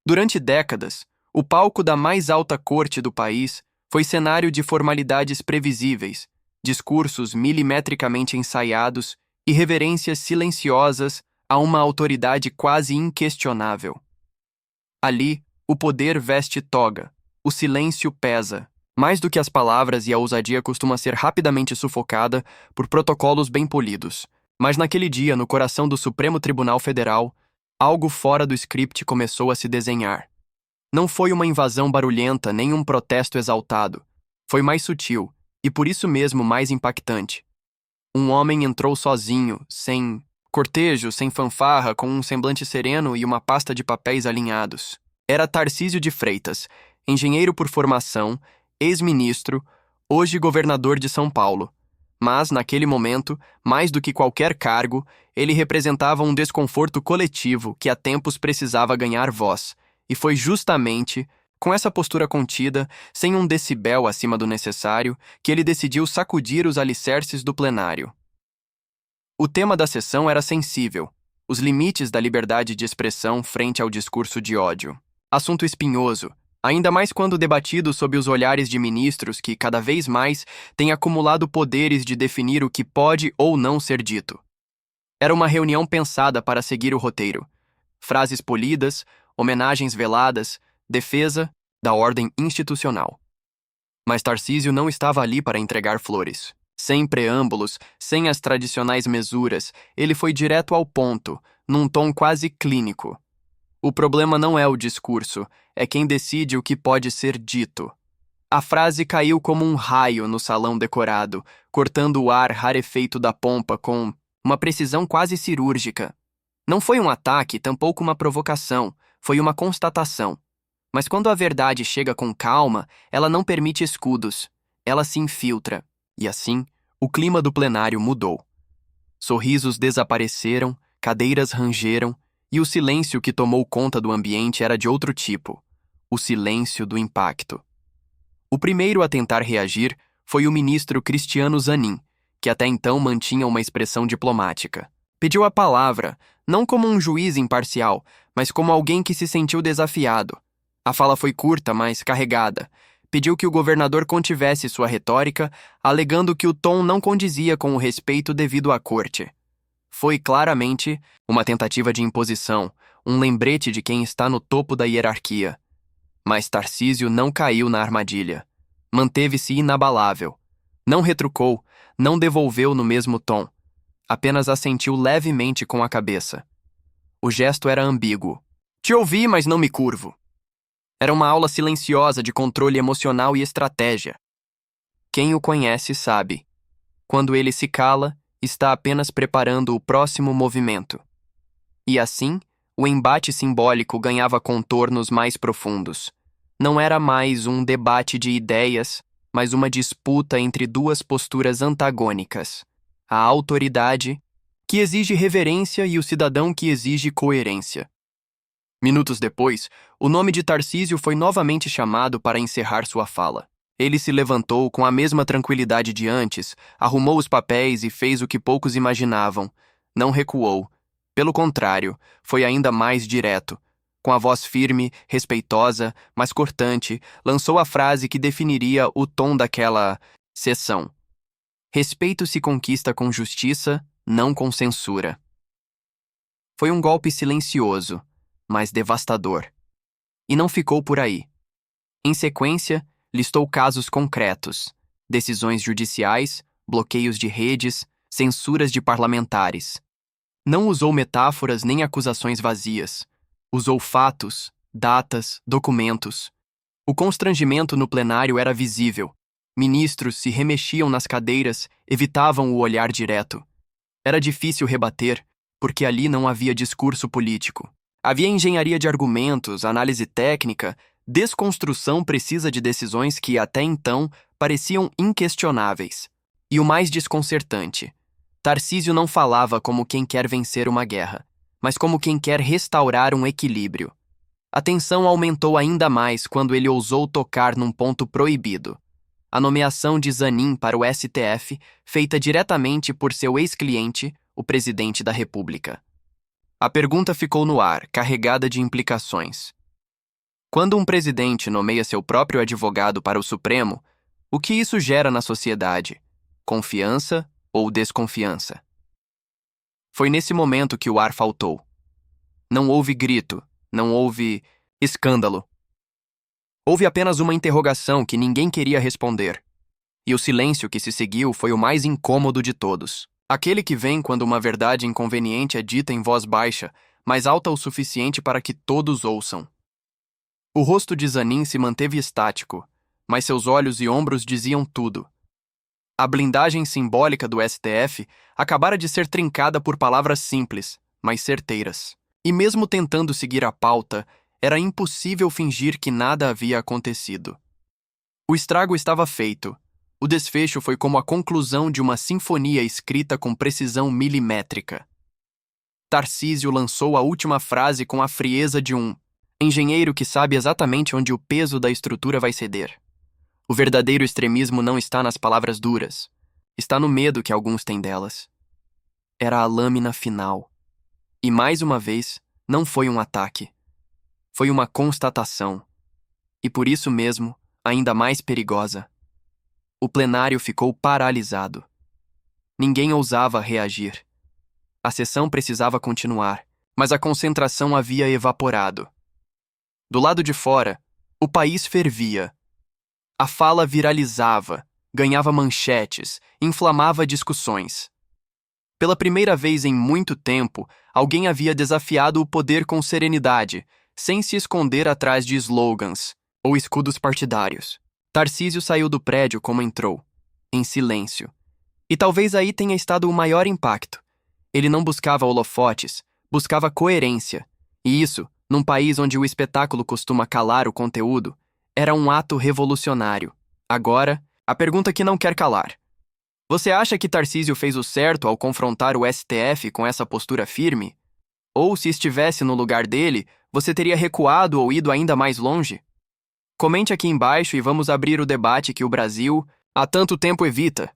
Durante décadas, o palco da mais alta corte do país foi cenário de formalidades previsíveis, discursos milimetricamente ensaiados e reverências silenciosas a uma autoridade quase inquestionável. Ali, o poder veste toga, o silêncio pesa, mais do que as palavras, e a ousadia costuma ser rapidamente sufocada por protocolos bem polidos. Mas naquele dia, no coração do Supremo Tribunal Federal, algo fora do script começou a se desenhar. Não foi uma invasão barulhenta nem um protesto exaltado. Foi mais sutil, e por isso mesmo mais impactante. Um homem entrou sozinho, sem cortejo, sem fanfarra, com um semblante sereno e uma pasta de papéis alinhados. Era Tarcísio de Freitas, engenheiro por formação, ex-ministro, hoje governador de São Paulo. Mas, naquele momento, mais do que qualquer cargo, ele representava um desconforto coletivo que há tempos precisava ganhar voz. E foi justamente com essa postura contida, sem um decibel acima do necessário, que ele decidiu sacudir os alicerces do plenário. O tema da sessão era sensível: os limites da liberdade de expressão frente ao discurso de ódio. Assunto espinhoso, ainda mais quando debatido sob os olhares de ministros que, cada vez mais, têm acumulado poderes de definir o que pode ou não ser dito. Era uma reunião pensada para seguir o roteiro. Frases polidas, homenagens veladas, defesa da ordem institucional. Mas Tarcísio não estava ali para entregar flores. Sem preâmbulos, sem as tradicionais mesuras, ele foi direto ao ponto, num tom quase clínico. O problema não é o discurso, é quem decide o que pode ser dito. A frase caiu como um raio no salão decorado, cortando o ar rarefeito da pompa com uma precisão quase cirúrgica. Não foi um ataque, tampouco uma provocação, foi uma constatação. Mas quando a verdade chega com calma, ela não permite escudos, ela se infiltra. E assim, o clima do plenário mudou. Sorrisos desapareceram, cadeiras rangeram, e o silêncio que tomou conta do ambiente era de outro tipo: o silêncio do impacto. O primeiro a tentar reagir foi o ministro Cristiano Zanin, que até então mantinha uma expressão diplomática. Pediu a palavra, não como um juiz imparcial, mas como alguém que se sentiu desafiado. A fala foi curta, mas carregada. Pediu que o governador contivesse sua retórica, alegando que o tom não condizia com o respeito devido à corte. Foi claramente uma tentativa de imposição, um lembrete de quem está no topo da hierarquia. Mas Tarcísio não caiu na armadilha. Manteve-se inabalável. Não retrucou, não devolveu no mesmo tom. Apenas assentiu levemente com a cabeça. O gesto era ambíguo. Te ouvi, mas não me curvo. Era uma aula silenciosa de controle emocional e estratégia. Quem o conhece sabe. Quando ele se cala, está apenas preparando o próximo movimento. E assim, o embate simbólico ganhava contornos mais profundos. Não era mais um debate de ideias, mas uma disputa entre duas posturas antagônicas: a autoridade, que exige reverência, e o cidadão, que exige coerência. Minutos depois, o nome de Tarcísio foi novamente chamado para encerrar sua fala. Ele se levantou com a mesma tranquilidade de antes, arrumou os papéis e fez o que poucos imaginavam. Não recuou. Pelo contrário, foi ainda mais direto. Com a voz firme, respeitosa, mas cortante, lançou a frase que definiria o tom daquela sessão. Respeito se conquista com justiça, não com censura. Foi um golpe silencioso, mas devastador. E não ficou por aí. Em sequência, listou casos concretos: decisões judiciais, bloqueios de redes, censuras de parlamentares. Não usou metáforas nem acusações vazias. Usou fatos, datas, documentos. O constrangimento no plenário era visível. Ministros se remexiam nas cadeiras, evitavam o olhar direto. Era difícil rebater, porque ali não havia discurso político. Havia engenharia de argumentos, análise técnica, desconstrução precisa de decisões que, até então, pareciam inquestionáveis. E o mais desconcertante: Tarcísio não falava como quem quer vencer uma guerra, mas como quem quer restaurar um equilíbrio. A tensão aumentou ainda mais quando ele ousou tocar num ponto proibido: a nomeação de Zanin para o STF, feita diretamente por seu ex-cliente, o presidente da República. A pergunta ficou no ar, carregada de implicações. Quando um presidente nomeia seu próprio advogado para o Supremo, o que isso gera na sociedade? Confiança ou desconfiança? Foi nesse momento que o ar faltou. Não houve grito, não houve escândalo. Houve apenas uma interrogação que ninguém queria responder. E o silêncio que se seguiu foi o mais incômodo de todos. Aquele que vem quando uma verdade inconveniente é dita em voz baixa, mas alta o suficiente para que todos ouçam. O rosto de Zanin se manteve estático, mas seus olhos e ombros diziam tudo. A blindagem simbólica do STF acabara de ser trincada por palavras simples, mas certeiras. E mesmo tentando seguir a pauta, era impossível fingir que nada havia acontecido. O estrago estava feito. O desfecho foi como a conclusão de uma sinfonia escrita com precisão milimétrica. Tarcísio lançou a última frase com a frieza de um engenheiro que sabe exatamente onde o peso da estrutura vai ceder. O verdadeiro extremismo não está nas palavras duras. Está no medo que alguns têm delas. Era a lâmina final. E mais uma vez, não foi um ataque. Foi uma constatação. E por isso mesmo, ainda mais perigosa. O plenário ficou paralisado. Ninguém ousava reagir. A sessão precisava continuar, mas a concentração havia evaporado. Do lado de fora, o país fervia. A fala viralizava, ganhava manchetes, inflamava discussões. Pela primeira vez em muito tempo, alguém havia desafiado o poder com serenidade, sem se esconder atrás de slogans ou escudos partidários. Tarcísio saiu do prédio como entrou, em silêncio. E talvez aí tenha estado o maior impacto. Ele não buscava holofotes, buscava coerência. E isso, num país onde o espetáculo costuma calar o conteúdo, era um ato revolucionário. Agora, a pergunta que não quer calar. Você acha que Tarcísio fez o certo ao confrontar o STF com essa postura firme? Ou, se estivesse no lugar dele, você teria recuado ou ido ainda mais longe? Comente aqui embaixo e vamos abrir o debate que o Brasil há tanto tempo evita.